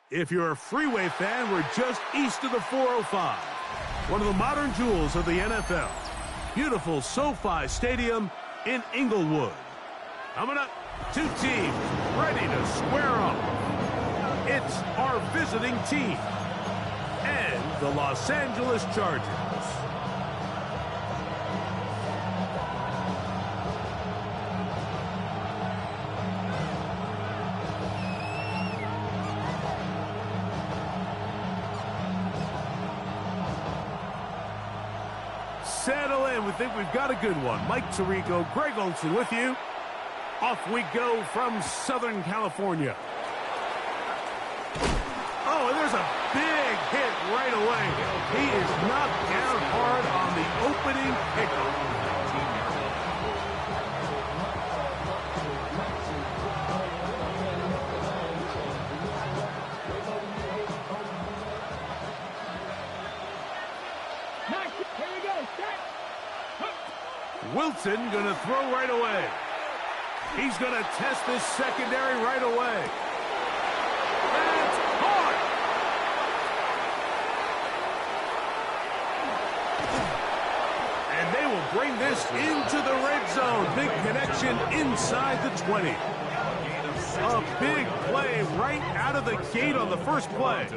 If you're a Freeway fan, we're just east of the 405. One of the modern jewels of the NFL. Beautiful SoFi Stadium in Inglewood. Coming up, two teams ready to square off. It's our visiting team and the Los Angeles Chargers. Settle in. We think we've got a good one. Mike Tirico, Greg Olsen with you. Off we go from Southern California. Oh, and there's a big hit right away. He is knocked down hard on the opening kickoff. Wilson going to throw right away. He's going to test this secondary right away. That's caught. And they will bring this into the red zone. Big connection inside the 20. A big play right out of the gate on the first play.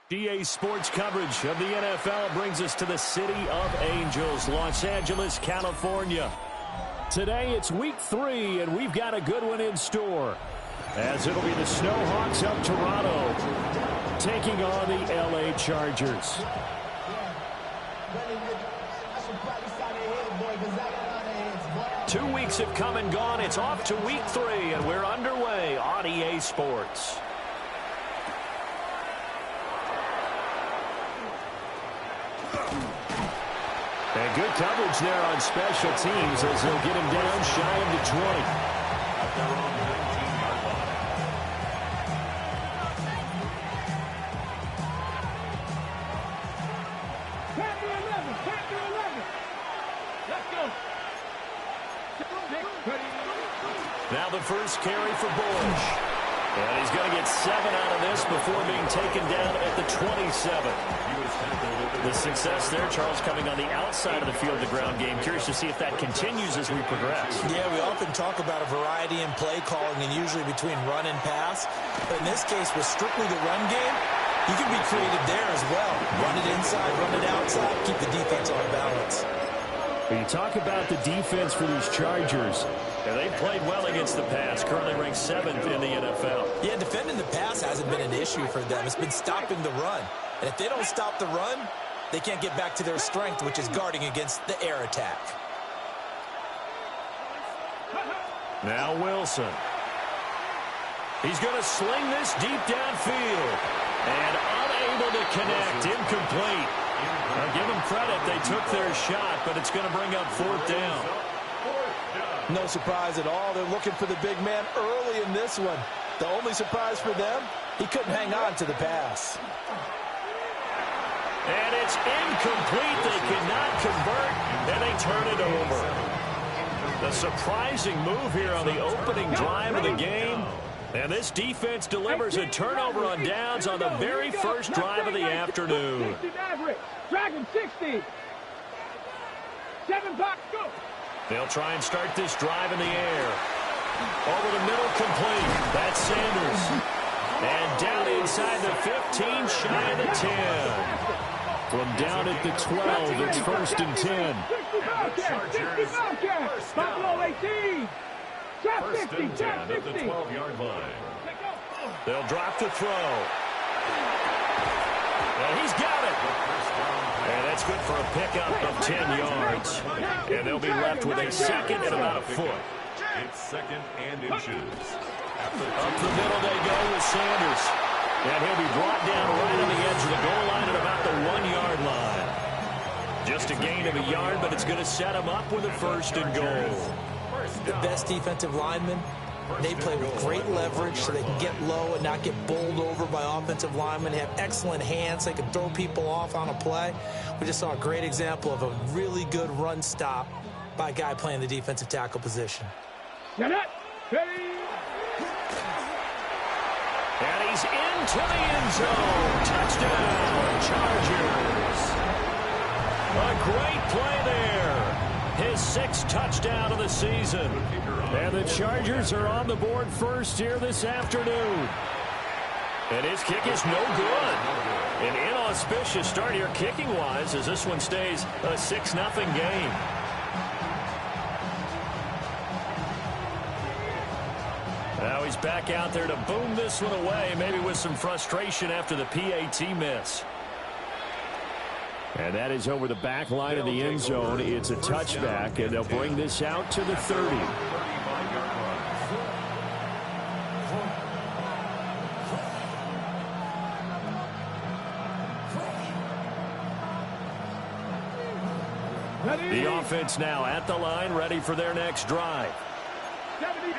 GA Sports coverage of the NFL brings us to the City of Angels, Los Angeles, California. Today it's week 3, and we've got a good one in store, as it'll be the Snowhawks of Toronto taking on the LA Chargers. 2 weeks have come and gone. It's off to week 3, and we're underway on EA Sports. And good coverage there on special teams as they'll get him down shy of the 20. Now the first carry for Bush. And he's going to get 7 out of this before being taken down at the 27. The success there, Charles, coming on the outside of the field, the ground game. Curious to see if that continues as we progress. Yeah, we often talk about a variety in play calling and usually between run and pass. But in this case, with strictly the run game, you can be creative there as well. Run it inside, run it outside, keep the defense on balance. When you talk about the defense for these Chargers, they've played well against the pass, currently ranked 7th in the NFL. Yeah, defending the pass hasn't been an issue for them. It's been stopping the run. And if they don't stop the run, they can't get back to their strength, which is guarding against the air attack. Now Wilson. He's going to sling this deep downfield. And unable to connect, incomplete. I'll give them credit, they took their shot, but it's going to bring up 4th down. No surprise at all. They're looking for the big man early in this one. The only surprise for them, he couldn't hang on to the pass. And it's incomplete. They cannot convert, and they turn it over. The surprising move here on the opening drive of the game. And this defense delivers a turnover on downs on the very first drive of the afternoon. Dragon 60. 7 box, go. They'll try and start this drive in the air. Over the middle, complete. That's Sanders. And down inside the 15, shy of the 10. From down at the 12, it's 1st and 10. Buffalo 18. First and 10 at the 12-yard line. They'll drop the throw. And he's got it. And that's good for a pickup of 10 yards. And they'll be left with a second and about a foot. It's 2nd and inches. Up the middle they go with Sanders. And he'll be brought down right on the edge of the goal line at about the 1-yard line. Just a gain of a yard, but it's going to set him up with a 1st and goal. The best defensive linemen, they play with great leverage so they can get low and not get bowled over by offensive linemen. They have excellent hands. They can throw people off on a play. We just saw a great example of a really good run stop by a guy playing the defensive tackle position. And he's into the end zone. Touchdown, Chargers. A great play there. His 6th touchdown of the season. And the Chargers are on the board first here this afternoon. And his kick is no good. An inauspicious start here kicking-wise as this one stays a 6-0 game. Now he's back out there to boom this one away, maybe with some frustration after the PAT miss. And that is over the back line of the end zone. It's a touchback, and they'll bring this out to the 30. The offense now at the line, ready for their next drive.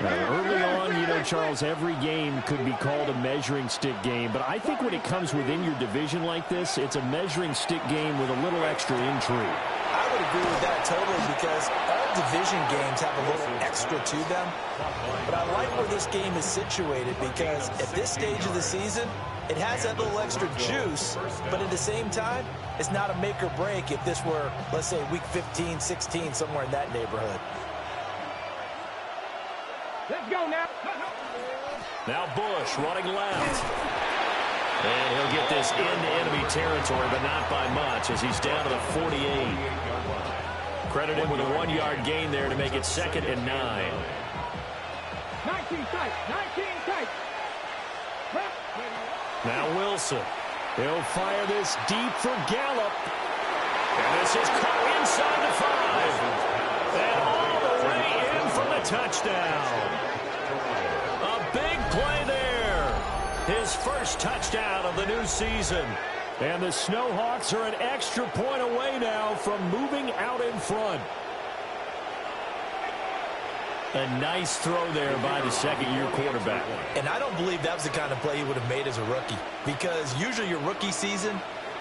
Early on, you know, Charles, every game could be called a measuring stick game, but I think when it comes within your division like this, it's a measuring stick game with a little extra intrigue. I would agree with that totally, because all division games have a little extra to them. But I like where this game is situated, because at this stage of the season, it has that little extra juice, but at the same time, it's not a make or break if this were, let's say, week 15, 16, somewhere in that neighborhood. Let's go now. Now Bush running left. And he'll get this into enemy territory, but not by much, as he's down to the 48. Credit him with a 1-yard gain there to make it 2nd and 9. 19 tight. 19 tight. Now Wilson. He'll fire this deep for Gallup. And this is caught inside the 5. And all the way in for the touchdown. A big play there. His first touchdown of the new season. And the Snowhawks are an extra point away now from moving out in front. A nice throw there by the second-year quarterback. And I don't believe that was the kind of play he would have made as a rookie, because usually your rookie season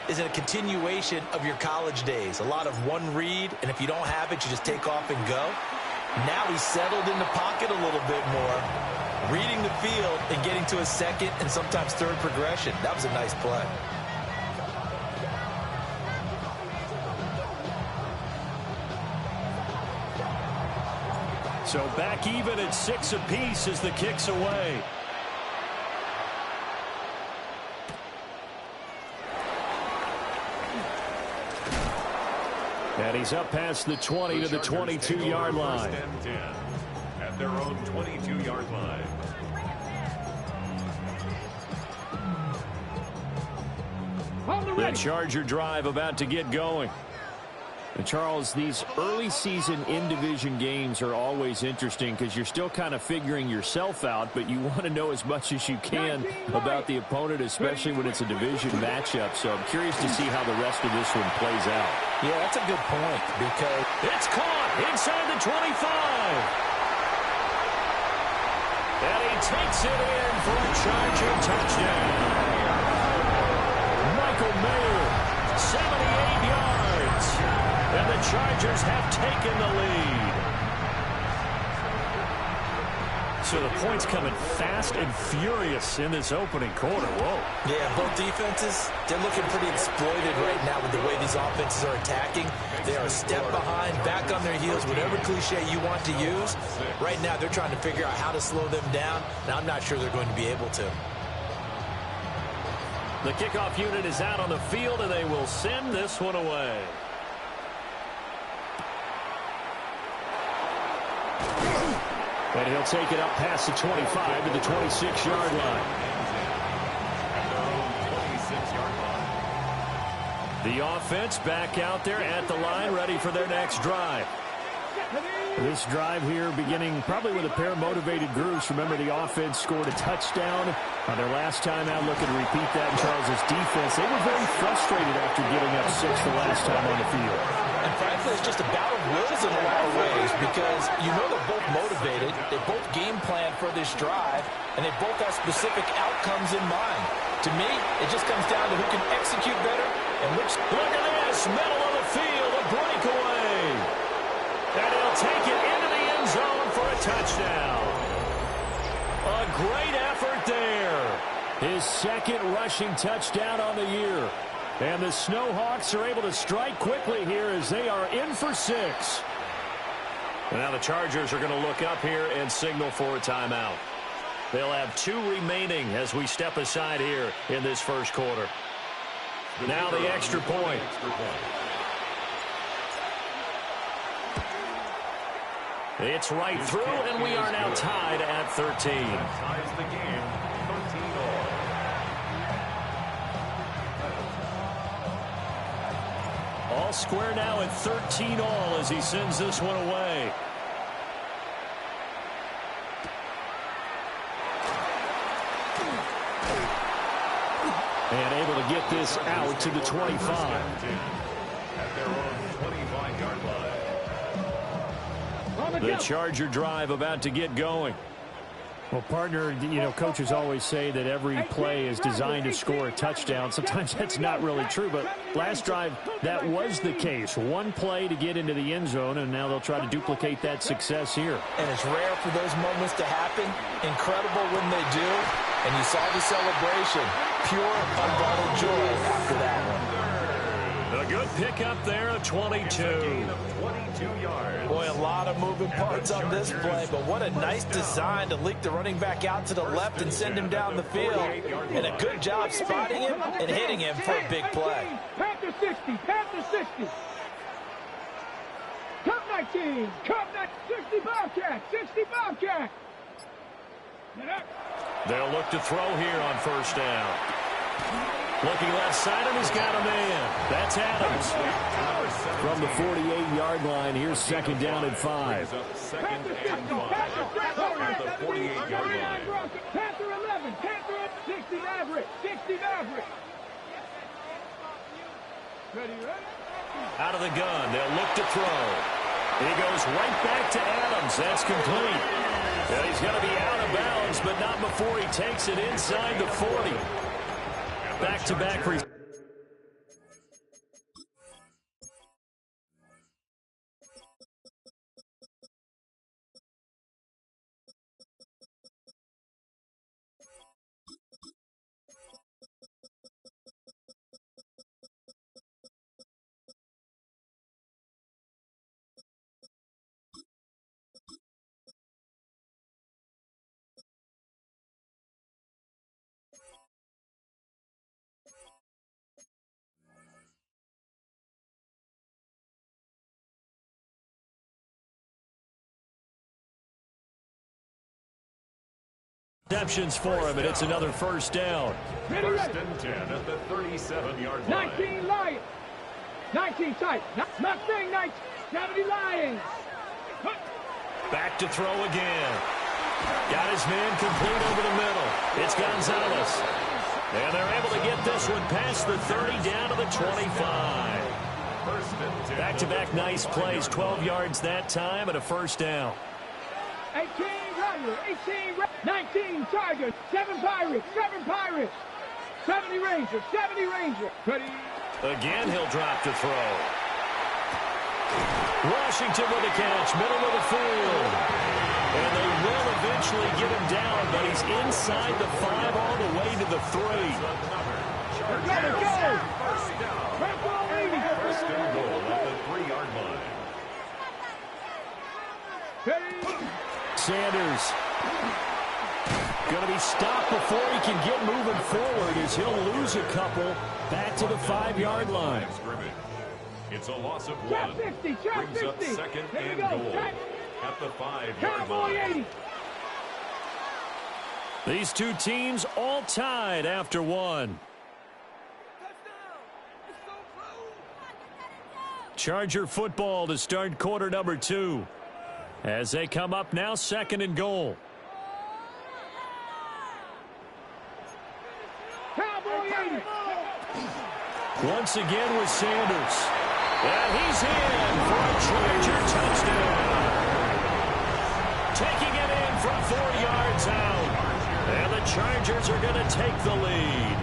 is a continuation of your college days. A lot of one read, and if you don't have it, you just take off and go. Now he's settled in the pocket a little bit more, reading the field and getting to a second and sometimes third progression. That was a nice play. So back even at 6 apiece as the kick's away. And he's up past the 20 to the 22-yard line. At their own 22-yard line. The Charger drive about to get going. And Charles, these early season in-division games are always interesting because you're still kind of figuring yourself out, but you want to know as much as you can about the opponent, especially when it's a division matchup. So I'm curious to see how the rest of this one plays out. Yeah, that's a good point, because it's caught inside the 25. And he takes it in for a Charger touchdown. Michael Mayer, 78 yards. And the Chargers have taken the lead. So the points coming fast and furious in this opening quarter. Whoa. Yeah, both defenses, they're looking pretty exploited right now with the way these offenses are attacking. They are a step behind, back on their heels, whatever cliche you want to use. Right now, they're trying to figure out how to slow them down, and I'm not sure they're going to be able to. The kickoff unit is out on the field, and they will send this one away. And he'll take it up past the 25 to the 26-yard line. The offense back out there at the line, ready for their next drive. This drive here beginning probably with a pair of motivated groups. Remember, the offense scored a touchdown on their last time out. Looking to repeat that in Charles's defense. They were very frustrated after giving up 6 the last time on the field. And frankly, it's just a battle of wills in a lot of ways, because you know they're both motivated, they both game plan for this drive, and they both have specific outcomes in mind. To me, it just comes down to who can execute better and which. Look at this, middle of the field, a breakaway. And he'll take it into the end zone for a touchdown. A great effort there. His second rushing touchdown on the year. And the Snowhawks are able to strike quickly here as they are in for 6. And now the Chargers are going to look up here and signal for a timeout. They'll have 2 remaining as we step aside here in this first quarter. Now the extra point. It's right through, and we are now tied at 13. Ties the game, 13-all. All square now at 13 all as he sends this one away. And able to get this out to the 25. At their own 25-yard line. The Charger drive about to get going. Well, partner, you know, coaches always say that every play is designed to score a touchdown. Sometimes that's not really true, but last drive, that was the case. One play to get into the end zone, and now they'll try to duplicate that success here. And it's rare for those moments to happen. Incredible when they do. And you saw the celebration. Pure, unbridled joy after that one. A good pickup there of 22. 22 yards. Boy, a lot of moving parts on this play, but what a nice design to leak the running back out to the left and send him down the field. And a good job spotting him and hitting him for a big play. Panther 60, Panther 60. Cup 19, Cup 60 Bobcat, 60 Bobcat. They'll look to throw here on first down. Looking left side, and he's got a man. That's Adams. From the 48-yard line, here's second down at 5. Second and 5 at the 48-yard line. Panther 11, Panther 60 Maverick, 60 Maverick. Ready? Out of the gun, they'll look to throw. He goes right back to Adams. That's complete. And he's going to be out of bounds, but not before he takes it inside the 40. Back-to-back. Receptions for him, and it's another first down. First and 10 at the 37-yard line. 19 Lions. 19 tight. Mustang 19. 70 Lions. Back to throw again. Got his man complete over the middle. It's Gonzalez. And they're able to get this one past the 30 down to the 25. Back-to-back nice plays. 12 yards that time and a first down. 18 Rattler, 18 19 Tigers, 7 Pirates, 7 Pirates, 70 Rangers, 70 Rangers. Ready? Again, he'll drop to throw. Washington with a catch, middle of the field. And they will eventually get him down, but he's inside the 5 all the way to the 3. Let's go! First and goal at the 3-yard line. Ready? Sanders going to be stopped before he can get moving forward as he'll lose a couple back to the 5-yard line. It's a loss of Trap 1. 50, trap Brings up 50. second Here we and go. goal Trap. at the 5-yard Cowboy line. 80. These two teams all tied after one. Charger football to start quarter number 2. As they come up now, second and goal. Cowboy 80. Once again with Sanders. And he's in for a Charger touchdown. Taking it in from 4 yards out. And the Chargers are going to take the lead.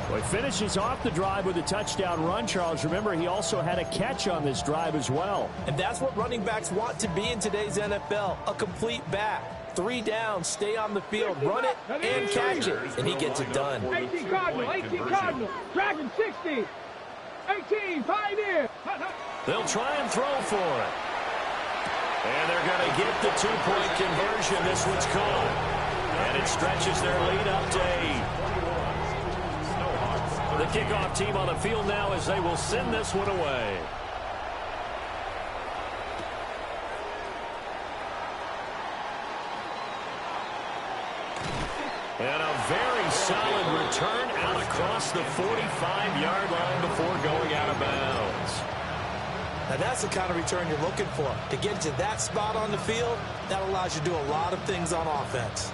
Well, he finishes off the drive with a touchdown run, Charles. Remember, he also had a catch on this drive as well. And that's what running backs want to be in today's NFL, a complete back. 3 downs, stay on the field, run it, and catch it. And he gets it done. 18 Cardinal, 18 Cardinal. Dragon 60. 18 Pioneer. They'll try and throw for it. And they're going to get the 2-point conversion. This one's caught. And it stretches their lead up to 8. The kickoff team on the field now as they will send this one away. And a very solid return out across across the 45-yard line before going out of bounds. Now that's the kind of return you're looking for. To get to that spot on the field, that allows you to do a lot of things on offense.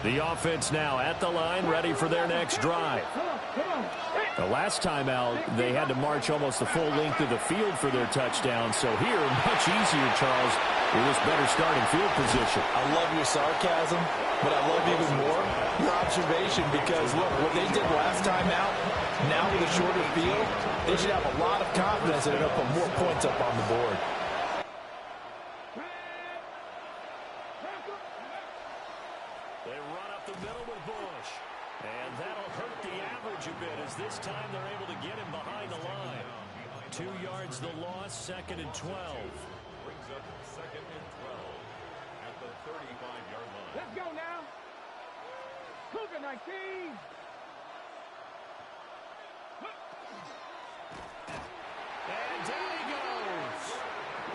The offense now at the line, ready for their next drive. The last time out, they had to march almost the full length of the field for their touchdown. So here, much easier, Charles, with this better starting field position. I love your sarcasm, but I love even more your observation because, look, what they did last time out, now with a shorter field, they should have a lot of confidence that they're going to put more points up on the board. They run up the middle with Bush. And that'll hurt the average a bit as this time they're able to get him behind the line. 2 yards the loss, 2nd and 12. Brings up 2nd and 12 at the 35-yard line. Let's go now. Cougar 19. And down he goes.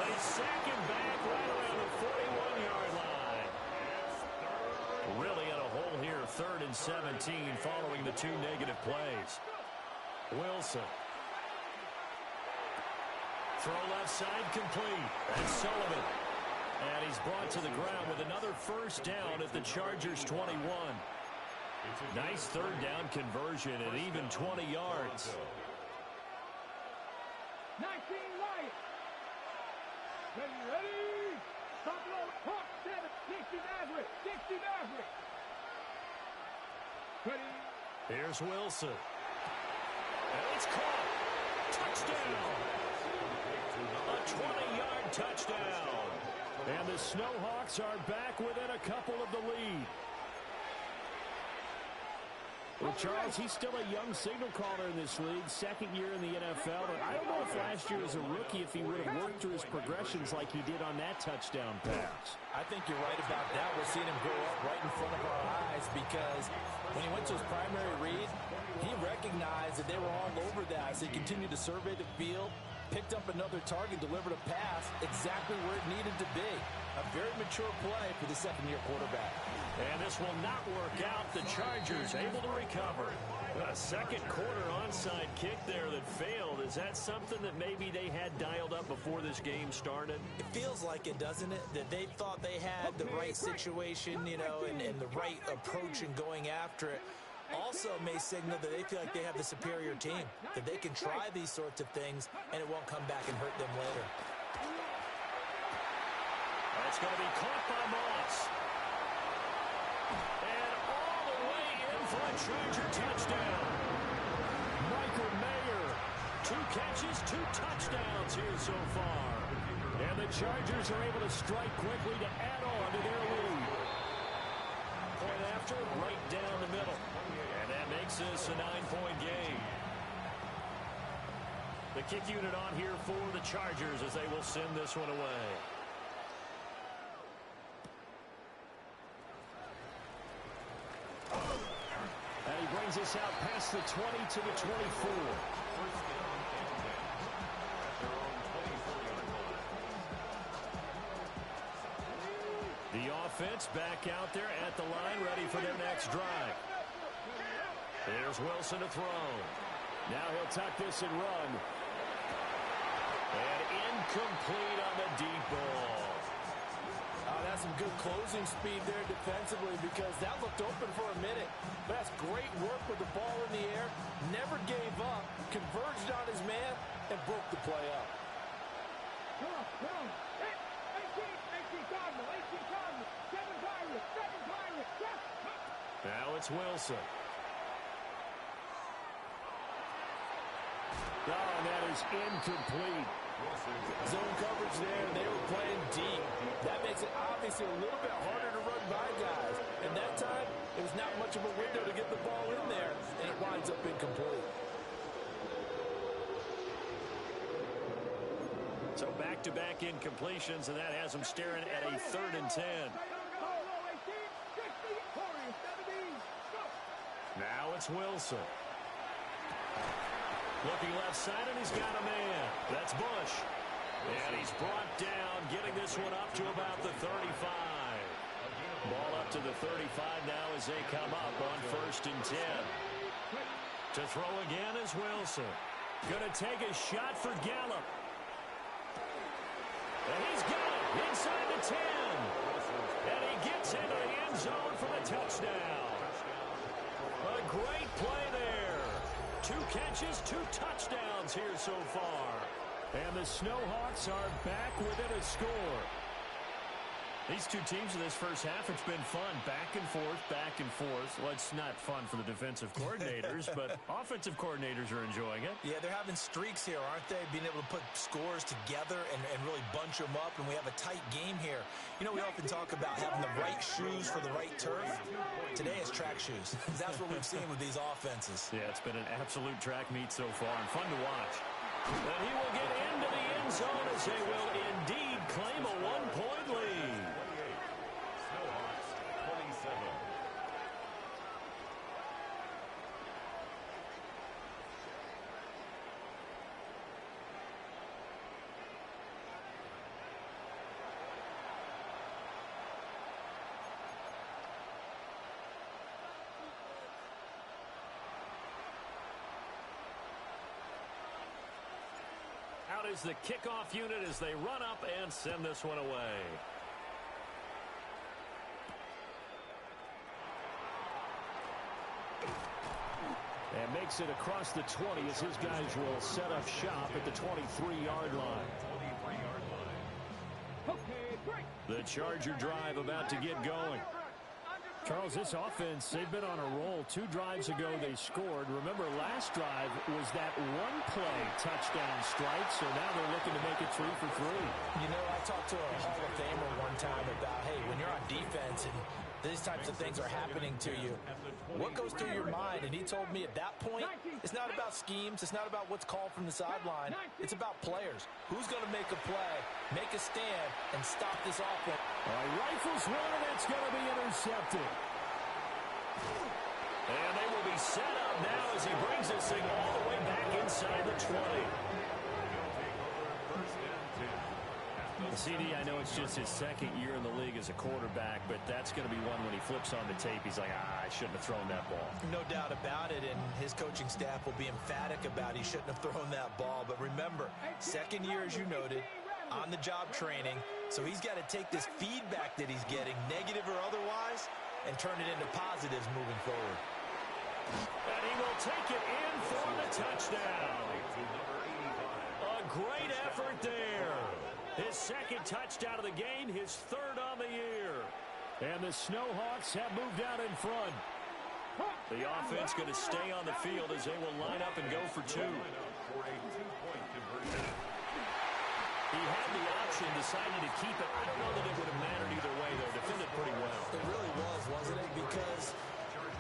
They sack him back right around the 41-yard line. Really in a hole here, 3rd and 17 following the 2 negative plays. Wilson. Throw left side complete. That's Sullivan. And he's brought to the ground with another first down at the Chargers 21. Nice 3rd down conversion at even 20 yards. 19 Wyatt. Ready. Stop low. Hawk 7. 60 Maverick. 60 Maverick. Ready. Here's Wilson. And it's caught. Touchdown. A 20-yard touchdown. And the Snowhawks are back within a couple of the lead. Well, Charles, he's still a young signal caller in this league, 2nd year in the NFL. And I don't know if last year as a rookie, if he would have worked through his progressions like he did on that touchdown pass. I think you're right about that. We're seeing him grow up right in front of our eyes because when he went to his primary read, he recognized that they were all over that. So he continued to survey the field, picked up another target, delivered a pass exactly where it needed to be. A very mature play for the 2nd-year quarterback. And this will not work out. The Chargers able to recover. A 2nd quarter onside kick there that failed. Is that something that maybe they had dialed up before this game started? It feels like it, doesn't it? That they thought they had the right situation, you know, and the right approach in going after it. Also may signal that they feel like they have the superior team, that they can try these sorts of things and it won't come back and hurt them later. That's going to be caught by Moss. And all the way in for a Charger touchdown. Michael Mayer, 2 catches, 2 touchdowns here so far. And the Chargers are able to strike quickly to add on to their lead. Point after, right down the middle. And that makes this a 9-point game. The kick unit on here for the Chargers as they will send this one away. And he brings us out past the 20 to the 24. The offense back out there at the line, ready for their next drive. There's Wilson to throw. Now he'll tuck this and run. And incomplete on the deep ball. That's some good closing speed there defensively because that looked open for a minute. But that's great work with the ball in the air. Never gave up. Converged on his man and broke the play up. Come on. 18 Cardinal. 18 Cardinal. 7 Pirates. 7 Pirates. Now it's Wilson. Oh, and that is incomplete. Zone coverage there. They were playing deep. That makes it obviously a little bit harder to run by guys. And that time, it was not much of a window to get the ball in there, and it winds up incomplete. So back-to-back incompletions, and that has them staring at a 3rd and 10. Now it's Wilson. Looking left side, and he's got a man. That's Bush. And he's brought down, getting this one up to about the 35. Ball up to the 35 now as they come up on 1st and 10. To throw again is Wilson. Going to take a shot for Gallup. And he's got it inside the 10. And he gets into the end zone for the touchdown. A great play there. 2 catches, 2 touchdowns here so far. And the Snowhawks are back within a score. These two teams in this first half, it's been fun. Back and forth, back and forth. Well, it's not fun for the defensive coordinators, but offensive coordinators are enjoying it. Yeah, they're having streaks here, aren't they? Being able to put scores together and really bunch them up, and we have a tight game here. You know, we often talk about having the right shoes for the right turf. Today it's track shoes. That's what we've seen with these offenses. Yeah, it's been an absolute track meet so far, and fun to watch. And he will get into the end zone as they will indeed claim a 1-point lead. Snowhawks 27. Out is the kickoff unit as they run up and send this one away. And makes it across the 20 as his guys will set up shop at the 23-yard line. Okay, break. The Charger drive about to get going. Charles, this offense, they've been on a roll. 2 drives ago they scored. Remember, last drive was that one-play touchdown strike, so now they're looking to make it 3 for 3. You know, I talked to a Hall of Famer one time about, hey, when you're on defense and these types of things are happening to you, what goes through your mind? And he told me at that point, it's not about schemes. It's not about what's called from the sideline. It's about players. Who's going to make a play, make a stand, and stop this offense? Rifles one, and it's going to be intercepted. And they will be set up now as he brings this thing all the way back inside the 20. CD, I know it's just his second year in the league as a quarterback, but that's going to be one when he flips on the tape. He's like, I shouldn't have thrown that ball. No doubt about it, and his coaching staff will be emphatic about he shouldn't have thrown that ball. But remember, second year, as you noted, on-the-job training, so he's got to take this feedback that he's getting, negative or otherwise, and turn it into positives moving forward. And he will take it in for the touchdown. A great effort there. His second touchdown of the game, his third on the year. And the Snowhawks have moved out in front. The offense going to stay on the field as they will line up and go for 2. He had the option, decided to keep it. I don't know that it would have mattered either way, though. Defended pretty well. It really was, wasn't it? Because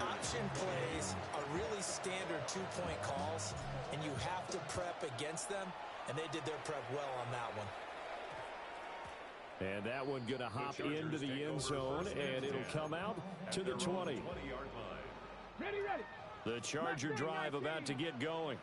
option plays are really standard 2-point calls, and you have to prep against them, and they did their prep well on that one. And that one going to hop into the end zone, and it'll come out to the 20. Ready, ready. The Charger drive about to get going.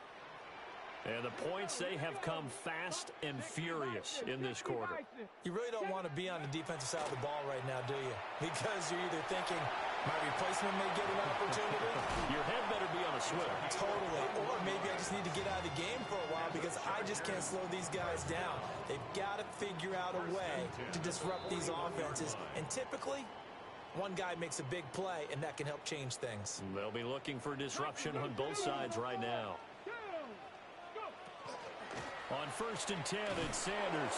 And the points, they have come fast and furious in this quarter. You really don't want to be on the defensive side of the ball right now, do you? Because you're either thinking, my replacement may get an opportunity. Your head better be on a swivel. Totally. Or maybe I just need to get out of the game for a while because I just can't slow these guys down. They've got to figure out a way to disrupt these offenses. And typically, one guy makes a big play, and that can help change things. They'll be looking for disruption on both sides right now. On 1st and 10, it's Sanders.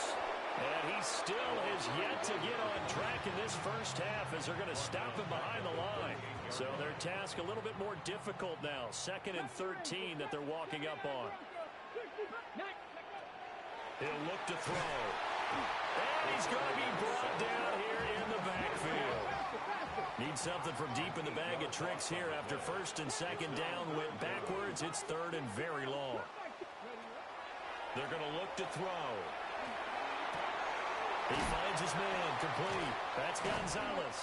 And he still has yet to get on track in this first half as they're going to stop him behind the line. So their task a little bit more difficult now. 2nd and 13 that they're walking up on. He'll look to throw. And he's going to be brought down here in the backfield. Need something from deep in the bag of tricks here after 1st and 2nd down. Went backwards. It's 3rd and very long. They're going to look to throw. He finds his man, complete. That's Gonzalez.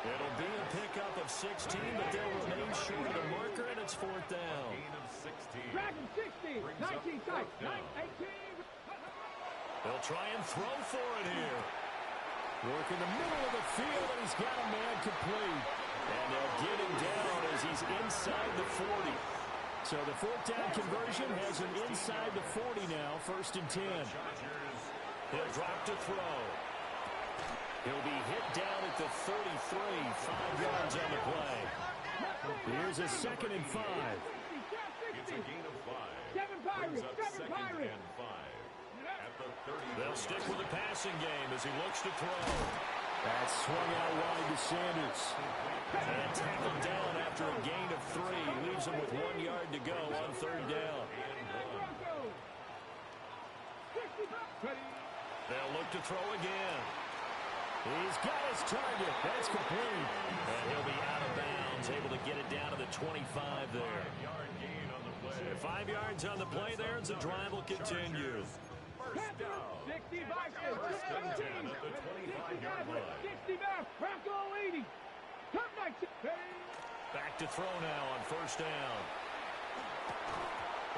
It'll be a pickup of 16, but they'll remain short of the marker, and it's 4th down. Dragon 60, 19 sight, 18. They'll try and throw for it here. Work in the middle of the field, and he's got a man complete. And they'll get him down as he's inside the 40. So the fourth down conversion has him inside the 40 now, 1st and 10. He'll drop to throw. He'll be hit down at the 33, 5 yards on the play. Here's a 2nd and 5. It's a gain of 5. Seven Brings Pirates, up seven 2nd Pirates. and 5. At the 30. They'll stick with the passing game as he looks to throw. That's swung out wide to Sanders. And tackled down after a gain of 3. Leaves him with 1 yard to go on 3rd down. They'll look to throw again. He's got his target. That's complete. And he'll be out of bounds, able to get it down to the 25 there. 5-yard gain on the play. 5 yards on the play there, and the drive will continue. First down. 60 First and 10 at the 25-yard line. 60 back. Bronco leading. Top night. Back to throw now on 1st down.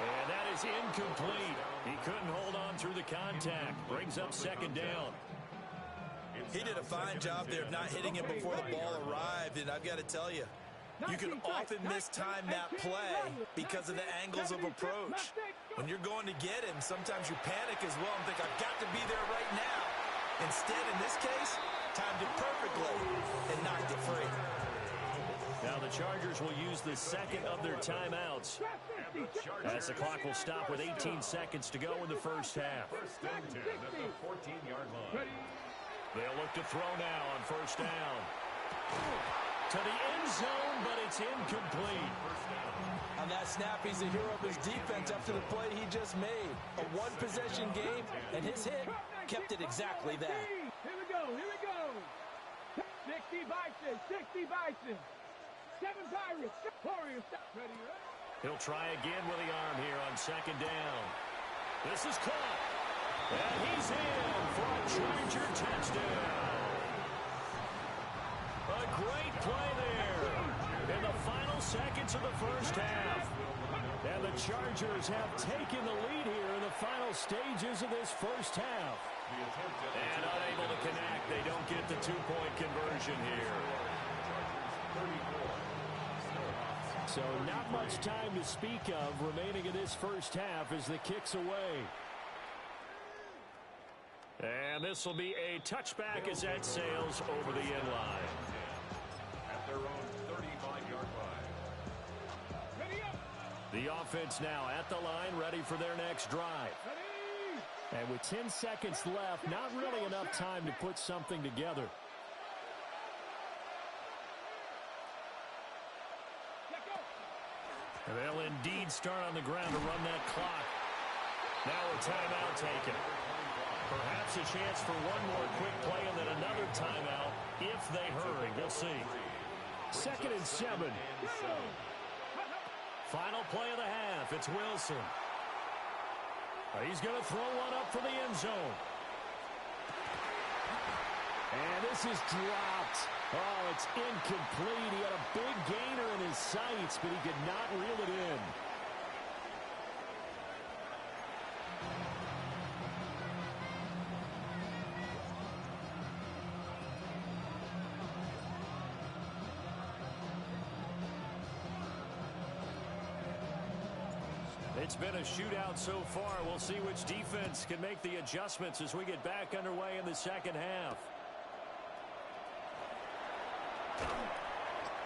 And that is incomplete. He couldn't hold on through the contact. Brings up 2nd down. He did a fine job there of not hitting him before the ball arrived, and I've got to tell you, you can often mistime that play because of the angles of approach. When you're going to get him, sometimes you panic as well and think, I've got to be there right now. Instead, in this case, timed it perfectly and knocked it free. Now the Chargers will use the 2nd of their timeouts as the clock will stop with 18 seconds to go in the 1st half. First and 10 at the 14-yard line. They'll look to throw now on 1st down. To the end zone, but it's incomplete. On that snap, he's the hero of his defense after the play he just made. A one-possession game, and his hit kept it exactly that. Here we go. Here we go. 60 Bison. 60 Bison. 7 Pirates. Warriors. Ready, right? He'll try again with the arm here on 2nd down. This is caught. And he's in for a Charger touchdown. A great play there in the final seconds of the 1st half. And the Chargers have taken the lead here in the final stages of this 1st half. And unable to connect. They don't get the 2-point conversion here. So not much time to speak of remaining in this 1st half as the kick's away. And this will be a touchback as that sails over the end line. At their own 35-yard line. Ready up. The offense now at the line, ready for their next drive. Ready. And with 10 seconds left, not really enough time to put something together. Let go. And they'll indeed start on the ground to run that clock. Now a timeout taken. Perhaps a chance for one more quick play and then another timeout if they hurry. We'll see. 2nd and 7. Final play of the half. It's Wilson. He's going to throw one up for the end zone. And this is dropped. Oh, it's incomplete. He had a big gainer in his sights, but he could not reel it in. It's been a shootout so far. We'll see which defense can make the adjustments as we get back underway in the 2nd half.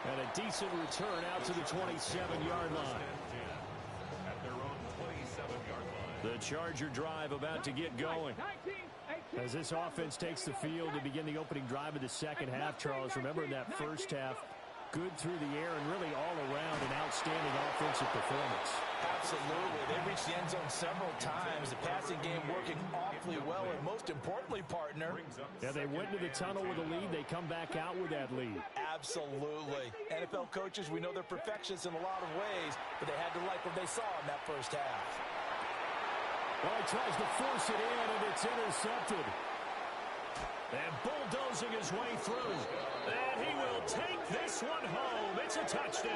And a decent return out to the 27-yard line. At their own 27-yard line. The Charger drive about to get going. 19, 18. As this offense takes the field to begin the opening drive of the 2nd half, Charles, remember in that 1st half, good through the air and really all around an outstanding offensive performance. Absolutely. They reached the end zone several times. The passing game working awfully well, and most importantly, partner. Yeah, they went into the tunnel with a lead. They come back out with that lead. Absolutely. NFL coaches, we know they're perfectionists in a lot of ways, but they had to like what they saw in that 1st half. Well, he tries to force it in, and it's intercepted. And bulldozing his way through. And he will take this one home. It's a touchdown.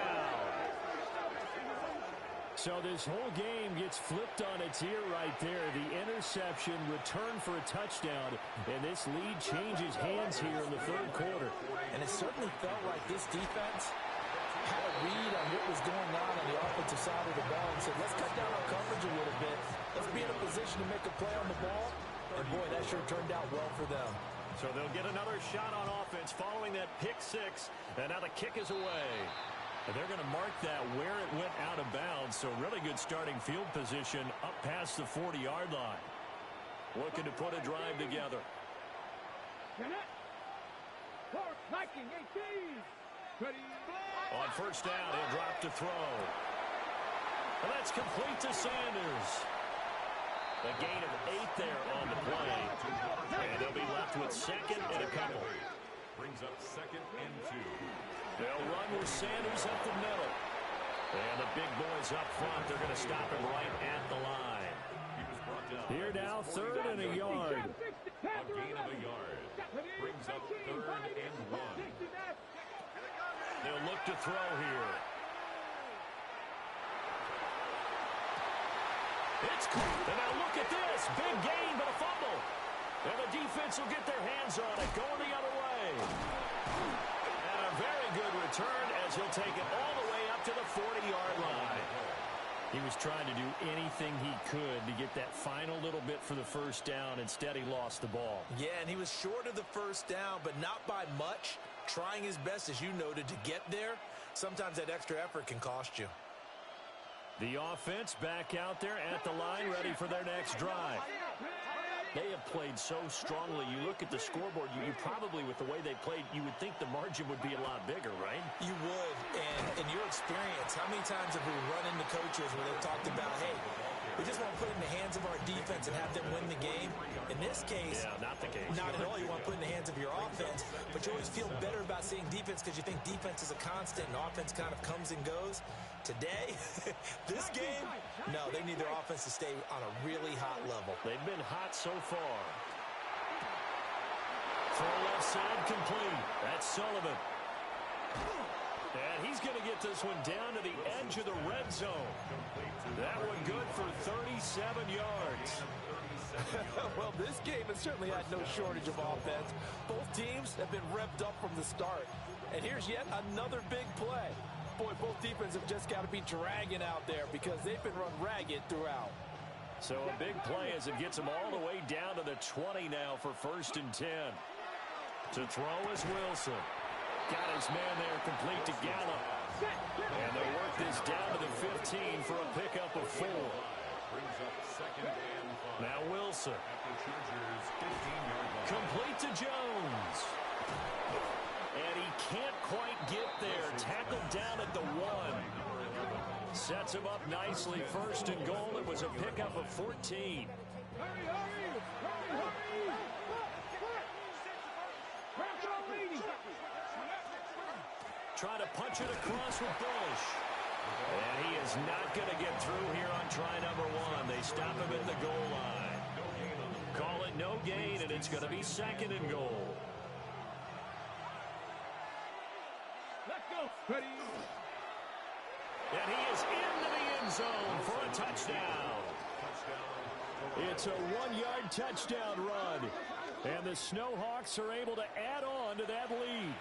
So this whole game gets flipped on its ear right there. The interception, return for a touchdown, and this lead changes hands here in the third quarter. And it certainly felt like this defense had a read on what was going on the offensive side of the ball and said, let's cut down our coverage a little bit. Let's be in a position to make a play on the ball. And, boy, that sure turned out well for them. So they'll get another shot on offense following that pick six. And now the kick is away. And they're going to mark that where it went out of bounds. So really good starting field position up past the 40-yard line. Looking to put a drive together. Viking 18. On first down, he'll drop to throw. And that's complete to Sanders. A gain of 8 there on the play. And they'll be left with second and a couple. Brings up 2nd and 2. They'll run with Sanders up the middle. And the big boys up front, they're going to stop him right at the line. He was brought down. Here now, 3rd and a yard. A gain of a yard. Brings up 3rd and 1. They'll look to throw here. It's caught. And now look at this. Big gain, but a fumble. And the defense will get their hands on it, going the other way. And a very good return as he'll take it all the way up to the 40-yard line. He was trying to do anything he could to get that final little bit for the first down. Instead, he lost the ball. Yeah, and he was short of the first down, but not by much. Trying his best, as you noted, to get there. Sometimes that extra effort can cost you. The offense back out there at the line, ready for their next drive. They have played so strongly. You look at the scoreboard, you probably, with the way they played, you would think the margin would be a lot bigger, right? You would. And in your experience, how many times have we run into coaches where they've talked about, hey, we just want to put it in the hands of our defense and have them win the game? In this case, yeah, not the case. Not at all. You want to put it in the hands of your offense, but you always feel better about seeing defense because you think defense is a constant and offense kind of comes and goes. Today, this game, no, they need their offense to stay on a really hot level. They've been hot so far. Throw left side complete. That's Sullivan. And he's going to get this one down to the edge of the red zone. That one good for 37 yards. Well, this game has certainly had no shortage of offense. Both teams have been revved up from the start. And here's yet another big play. Boy, both defenses have just got to be dragging out there because they've been run ragged throughout. So a big play as it gets them all the way down to the 20 now for 1st and 10. To throw is Wilson. Got his man there complete to Gallup. And they work this down to the 15 for a pickup of 4. Brings up 2nd and 5. Now Wilson. At the Chargers' 15-yard line. Complete to Jones. And he can't quite get there. Tackled down at the 1. Sets him up nicely. 1st and goal. It was a pickup of 14. Try to punch it across with Bush. And he is not going to get through here on try number 1. They stop him at the goal line. Call it no gain, and it's going to be 2nd and goal. Let's go. Ready. And he is into the end zone for a touchdown. It's a 1-yard touchdown run. And the Snowhawks are able to add on to that lead.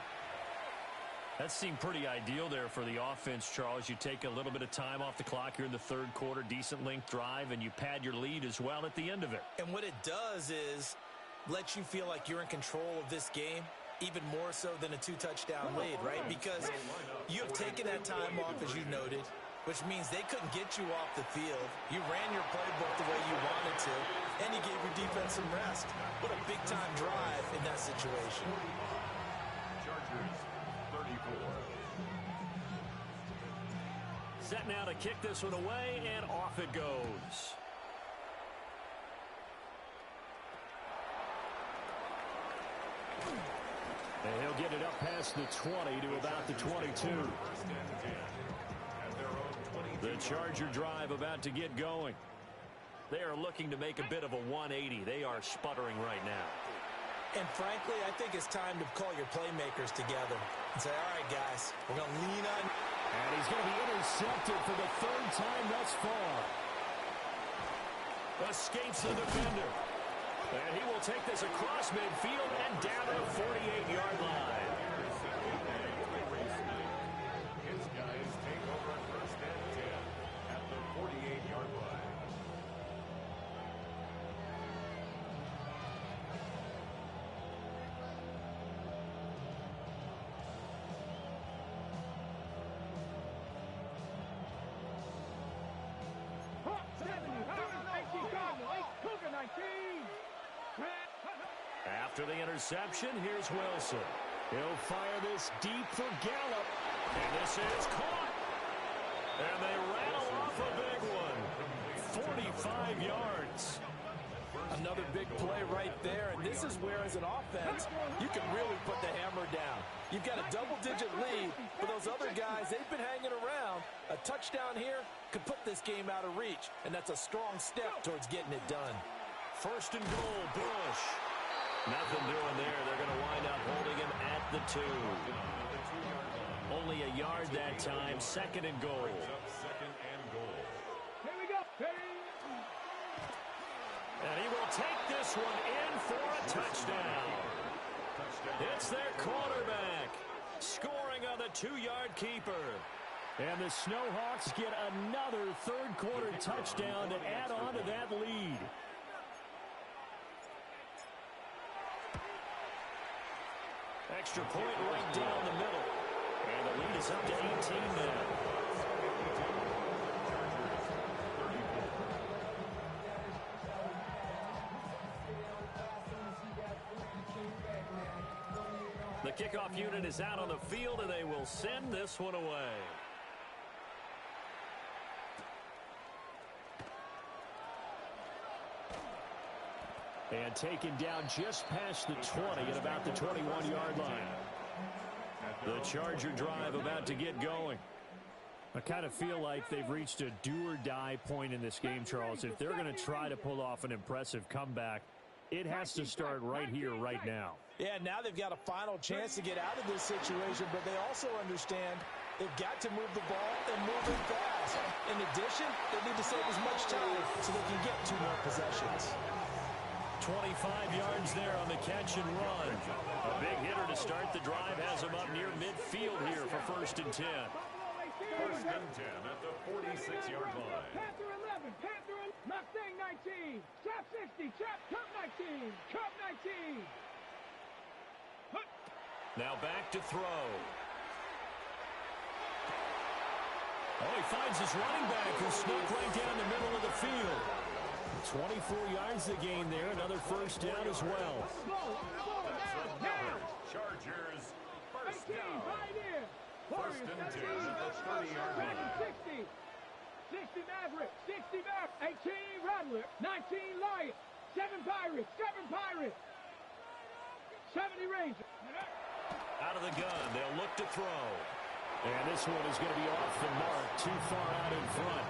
That seemed pretty ideal there for the offense, Charles. You take a little bit of time off the clock here in the 3rd quarter, decent length drive, and you pad your lead as well at the end of it. And what it does is let you feel like you're in control of this game, even more so than a 2-touchdown lead, right? Because you have taken that time off, as you noted, which means they couldn't get you off the field. You ran your playbook the way you wanted to, and you gave your defense some rest. What a big-time drive in that situation. Chargers 34. Set now to kick this one away, and off it goes. And he'll get it up past the 20 to about the 22. The Charger drive about to get going. They are looking to make a bit of a 180. They are sputtering right now. And frankly, I think it's time to call your playmakers together and say, all right, guys, we're going to lean on And he's going to be intercepted for the third time thus far. Escapes the defender. And he will take this across midfield and down to the 48-yard line. His guys take over at first and 10 at the 48-yard line. After the interception, here's Wilson. He'll fire this deep for Gallup. And this is caught. And they rattle off a big one. 45 yards. Another big play right there, and this is where, as an offense, you can really put the hammer down. You've got a double-digit lead, but those other guys, they've been hanging around. A touchdown here could put this game out of reach, and that's a strong step towards getting it done. First and goal, Bush. Nothing doing there. They're going to wind up holding him at the 2. Only a yard that time. Second and goal. Second and goal. Here we go. And he will take this one in for a touchdown. It's their quarterback scoring on the 2-yard keeper. And the Snowhawks get another third-quarter touchdown to add on to that lead. Extra point right down the middle. And the lead is up to 18 now. The kickoff unit is out on the field, and they will send this one away. And taken down just past the 20 at about the 21-yard line. The Charger drive about to get going. I kind of feel like they've reached a do-or-die point in this game, Charles. If they're going to try to pull off an impressive comeback, it has to start right here, right now. Yeah, now they've got a final chance to get out of this situation, but they also understand they've got to move the ball and move it fast. In addition, they need to save as much time so they can get 2 more possessions. 25 yards there on the catch and run. A big hitter to start the drive has him up near midfield here for first and 10. First and 10 at the 46-yard line. Panther 11, Panther 11, Mustang 19, Chop 60, Chop, Cup 19, Cup 19. Now back to throw. Oh, he finds his running back who snuck right down the middle of the field. 24 yards to gain there. Another first down as well. Chargers, first 18, down. right in. First and 10 at the 30-yard line. 60. 60 Maverick, 60 Maverick, 18 Rattler, 19 Lion, 7 Pirates, 7 Pirates, 70 Rangers. Out of the gun, they'll look to throw. And this one is going to be off the mark, too far out in front.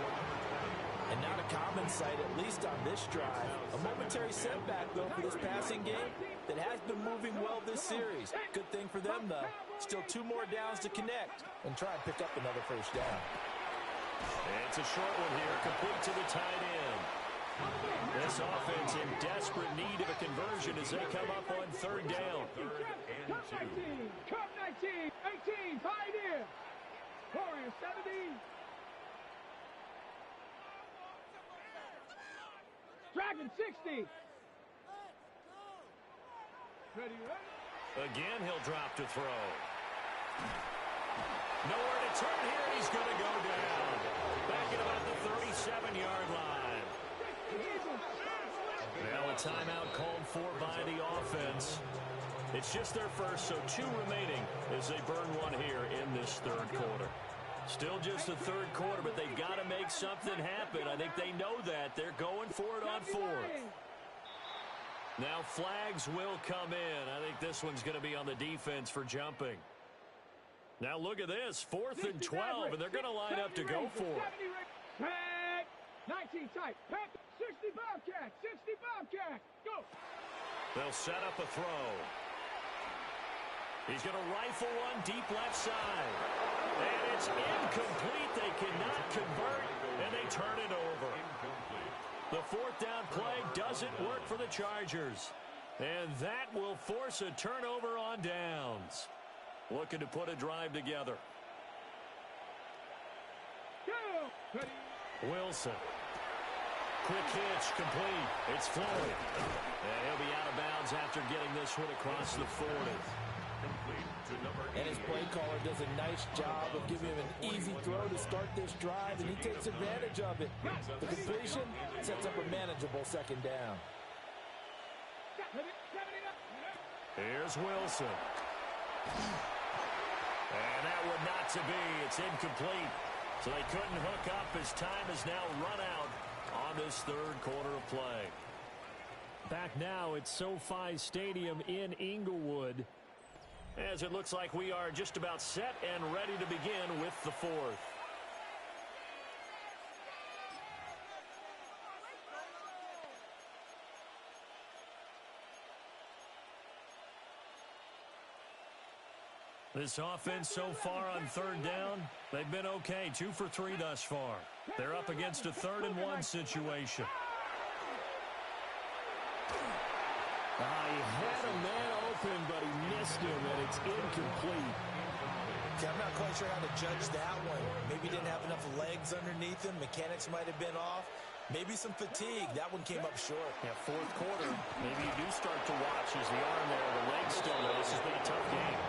And not a common sight, at least on this drive. A momentary setback, though, for this passing game that has been moving well this series. Good thing for them, though. Still 2 more downs to connect and try and pick up another first down. It's a short one here, complete to the tight end. This offense in desperate need of a conversion as they come up on third down. Cup 19, Cup 19, 18, Pioneer, Warriors 70. Dragon 60. Ready? Again, he'll drop to throw. Nowhere to turn here. He's going to go down. Back at about the 37-yard line. Now a timeout called for by the offense. It's just their first, so 2 remaining as they burn one here in this third quarter. Still just the third quarter, but they've got to make something happen. I think they know that. They're going for it on 4th. Now flags will come in. I think this one's going to be on the defense for jumping. Now look at this, 4th and 12, and they're going to line up to go for it. 19 tight, 60 Bobcat, 60 Bobcat, go. They'll set up a throw. He's going to rifle one deep left side. And it's incomplete. They cannot convert, and they turn it over. The fourth down play doesn't work for the Chargers. And that will force a turnover on downs. Looking to put a drive together. Wilson. Quick hitch, complete. It's Floyd. And he'll be out of bounds after getting this one across the 40. And his play caller does a nice job of giving him an easy throw to start this drive, and he takes advantage of it. The completion sets up a manageable second down. Here's Wilson. And that would not to be. It's incomplete. So they couldn't hook up as time is now run out on this third quarter of play. Back now at SoFi Stadium in Inglewood. As it looks like we are just about set and ready to begin with the fourth. This offense so far on third down, they've been okay. 2 for 3 thus far. They're up against a 3rd-and-1 situation. He had a man open, but he missed him, and it's incomplete. Okay, I'm not quite sure how to judge that one. Maybe he didn't have enough legs underneath him. Mechanics might have been off. Maybe some fatigue. That one came up short. Yeah, fourth quarter. Maybe you do start to watch as the arm there, the legs still there. This has been a tough game.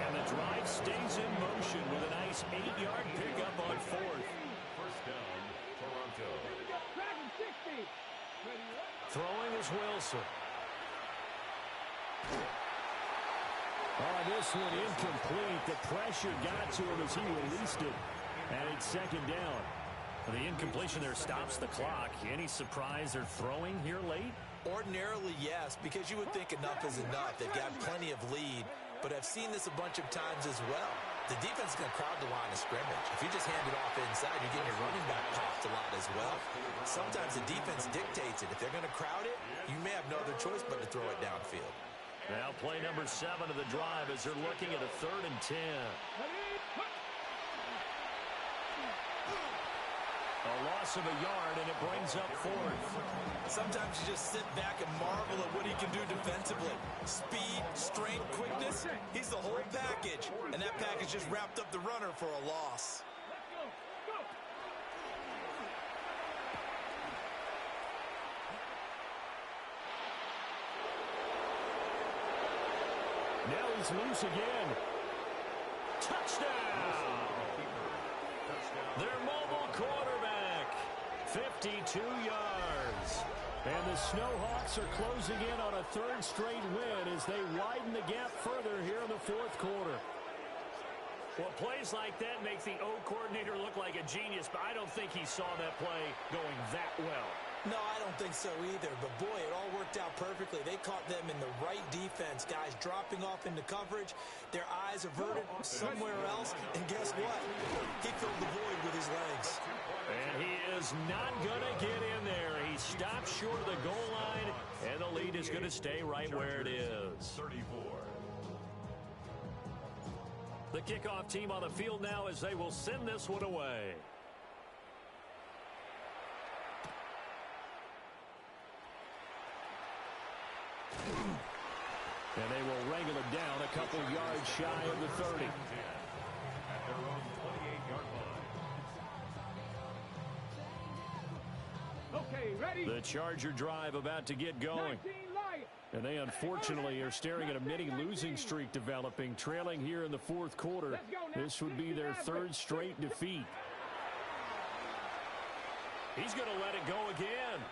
And the drive stays in motion with a nice 8-yard pickup on fourth. First down, Toronto. Throwing is Wilson. This one incomplete. The pressure got to him as he released it. And it's second down. The incompletion there stops the clock. Any surprise they're throwing here late? Ordinarily, yes, because you would think enough is enough. They've got plenty of lead, but I've seen this a bunch of times as well. The defense is going to crowd the line of scrimmage. If you just hand it off inside, you're getting your running back popped a lot as well. Sometimes the defense dictates it. If they're going to crowd it, you may have no other choice but to throw it downfield. Now play number 7 of the drive as they're looking at a 3rd and 10. A loss of a yard, and it brings up fourth. Sometimes you just sit back and marvel at what he can do defensively. Speed, strength, quickness, he's the whole package. And that package just wrapped up the runner for a loss. Now he's loose again. Touchdown! Their mobile quarterback, 52 yards. And the Snowhawks are closing in on a 3rd straight win as they widen the gap further here in the 4th quarter. Well, plays like that make the O coordinator look like a genius, but I don't think he saw that play going that well. No, I don't think so either. But, boy, it all worked out perfectly. They caught them in the right defense. Guys dropping off into coverage. Their eyes averted somewhere else. And guess what? He filled the void with his legs. And he is not going to get in there. He stops short of the goal line, and the lead is going to stay right where it is. 34. The kickoff team on the field now as they will send this one away. And they will wrangle it down a couple yards shy of the 30. At their own 28-yard line. Okay, ready? The Charger drive about to get going. 19 Lions. And they unfortunately are staring at a mini losing streak developing, trailing here in the 4th quarter. This would be their 3rd straight defeat. He's going to let it go again.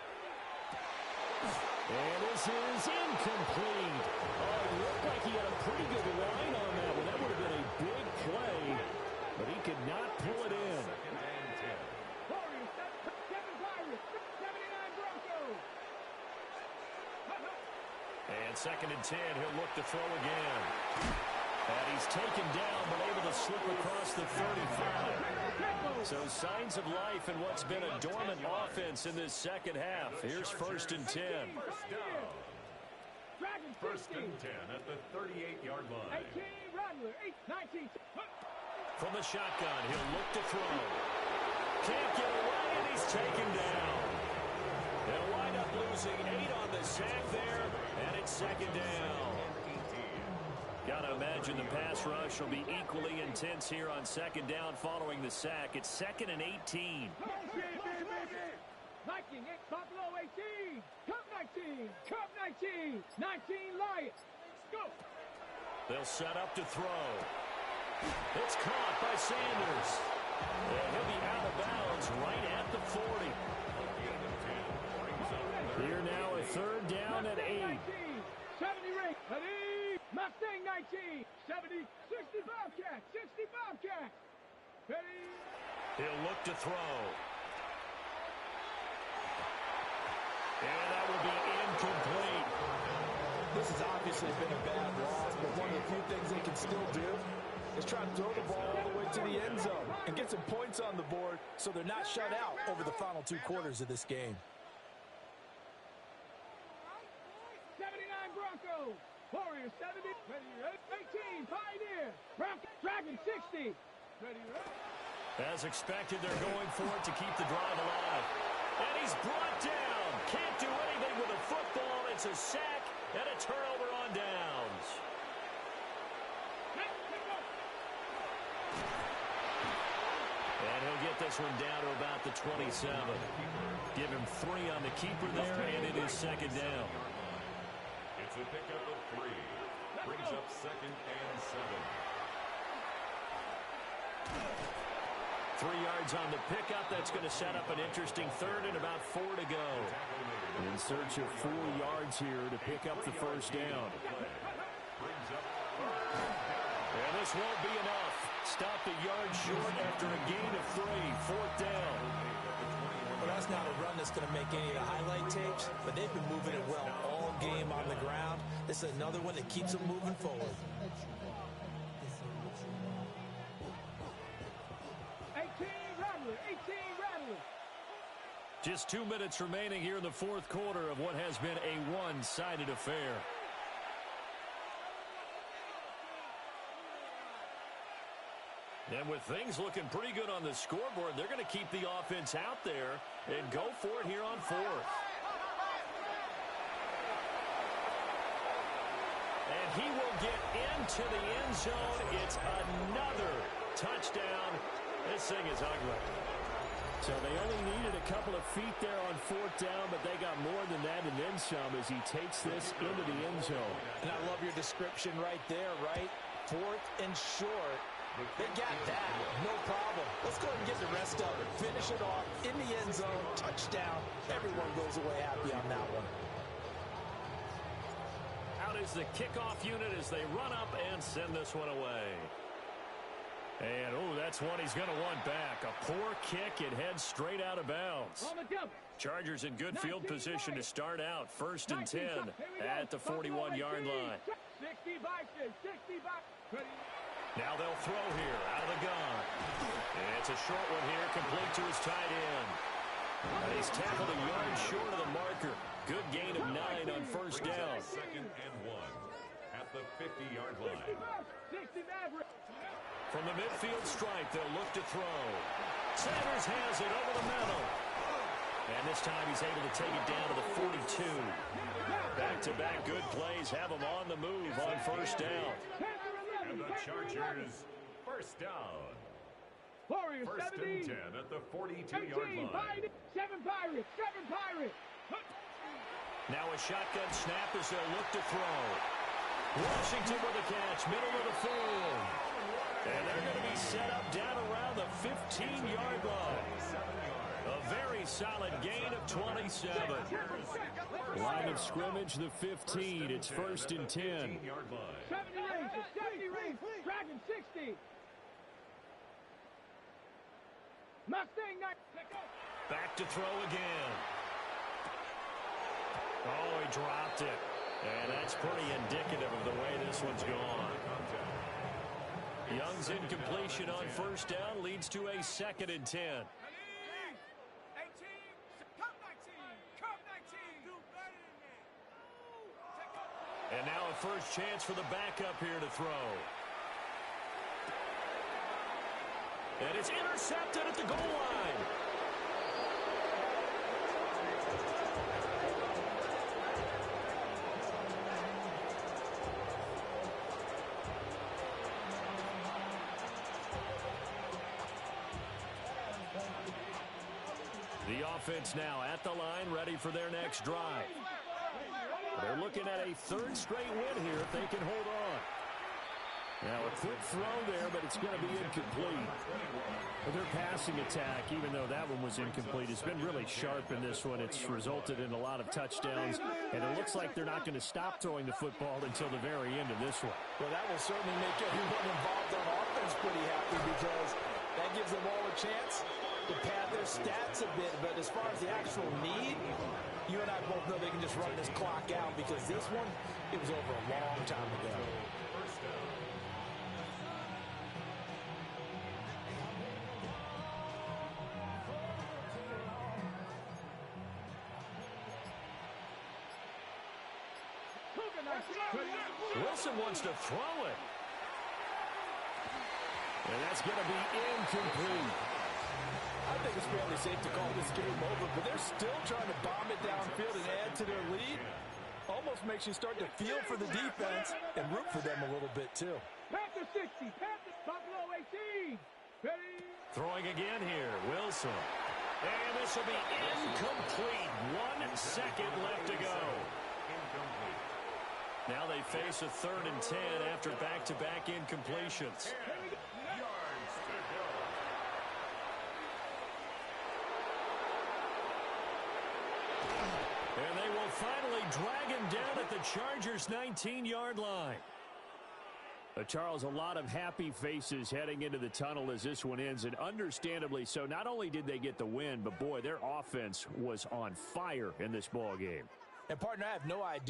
And this is incomplete. Oh, it looked like he had a pretty good line on that one. That would have been a big play, but he could not pull it in. Warriors, 7 Pirates, 79 Broncos. And 2nd and 10, he'll look to throw again. And he's taken down, but able to slip across the 35. So signs of life in what's been a dormant offense in this second half. Here's 1st and 10. Dragon 60. First and 10 at the 38-yard line. 18, Rattler, 19. From the shotgun, he'll look to throw. Can't get away, and he's taken down. They'll wind up losing 8 on the sack there, and it's second down. Got to imagine the pass rush will be equally intense here on second down following the sack. It's second and 18. Viking, Buffalo 18. Cup 19. Cup 19. 19 Lions. Go. They'll set up to throw. It's caught by Sanders. And he'll be out of bounds right at the 40. Here now a third down at 8. 70 ring. Ready. Mustang 19. 70. 60 Bobcat. 60 Bobcat. Ready. He'll look to throw. And that will be incomplete. This has obviously been a bad loss, but one of the few things they can still do is try to throw the ball all the way to the end zone and get some points on the board so they're not shut out over the final 2 quarters of this game. 79 Broncos. Warriors 70. Ready, 18 Pioneer. Dragon 60. Ready, As expected, they're going for it to keep the drive alive. And he's brought down. Can't do anything with a football. It's a sack and a turnover on downs. And he'll get this one down to about the 27. Give him 3 on the keeper there, and it is second down. It's a pickup of 3. Brings up second and 7. 3 yards on the pickup. That's going to set up an interesting third and about 4 to go. In search of 4 yards here to pick up the first down. And this won't be enough. Stopped a yard short after a gain of 3. 4th down. Well, that's not a run that's going to make any of the highlight tapes, but they've been moving it well all game on the ground. This is another one that keeps them moving forward. 18 Rattler. 18 Rattler. Just 2 minutes remaining here in the 4th quarter of what has been a one-sided affair. And with things looking pretty good on the scoreboard, they're going to keep the offense out there and go for it here on 4th. And he will get into the end zone. It's another touchdown. This thing is ugly. So they only needed a couple of feet there on 4th down, but they got more than that and then some as he takes this into the end zone. And I love your description right there, right? 4th and short. They got that. No problem. Let's go ahead and get the rest of it. Finish it off in the end zone. Touchdown. Everyone goes away happy on that one. Out is the kickoff unit as they run up and send this one away. And, oh, that's one he's going to want back. A poor kick. It heads straight out of bounds. On the double. Chargers in good field position to start out. 1st and 10 at the 41-yard line. 60 Bison. 60 Bison. Now they'll throw here out of the gun. And it's a short one here, complete to his tight end. And he's tackled a yard short of the marker. Good gain of 9 on 1st down. 2nd and 1 at the 50-yard line. 60 Maverick. From the midfield stripe, they'll look to throw. Sanders has it over the middle. And this time he's able to take it down to the 42. Back-to-back good plays have him on the move on 1st down. And the Chargers, 1st down. Warriors 1st 70. and 10 at the 42-yard 18 line. 7 Pirates. 7 Pirates. Now a shotgun snap as they'll look to throw. Washington with a catch, middle of the field. And they're going to be set up down around the 15-yard line. A very solid gain of 27. Line of scrimmage, the 15. It's 1st and 10. 15-yard line. 70 Rangers. 70 Rangers. Dragon 60. Mustang 9. Back to throw again. Oh, he dropped it. And that's pretty indicative of the way this one's gone. Young's incompletion on 1st down leads to a 2nd and 10. And now a first chance for the backup here to throw. And it's intercepted at the goal line. The offense now at the line, ready for their next drive. They're looking at a third straight win here if they can hold on. Now a quick throw there, but it's going to be incomplete. Their passing attack, even though that one was incomplete, has been really sharp in this one. It's resulted in a lot of touchdowns, and it looks like they're not going to stop throwing the football until the very end of this one. Well, that will certainly make everyone involved on offense pretty happy because that gives them all a chance to pad their stats a bit. But as far as the actual need, you and I both know they can just run this clock out because this one, it was over a long time ago. Wilson wants to throw it. And that's going to be incomplete. I think it's fairly safe to call this game over, but they're still trying to bomb it downfield and add to their lead. Almost makes you start to feel for the defense and root for them a little bit, too. Panther 60, Panther Buffalo 18. Ready? Throwing again here, Wilson. And this will be incomplete. 1 second left to go. Now they face a 3rd and 10 after back-to-back incompletions. And they will finally drag him down at the Chargers' 19-yard line. Charles, a lot of happy faces heading into the tunnel as this one ends, and understandably so. Not only did they get the win, but, boy, their offense was on fire in this ball game. And, partner, I have no idea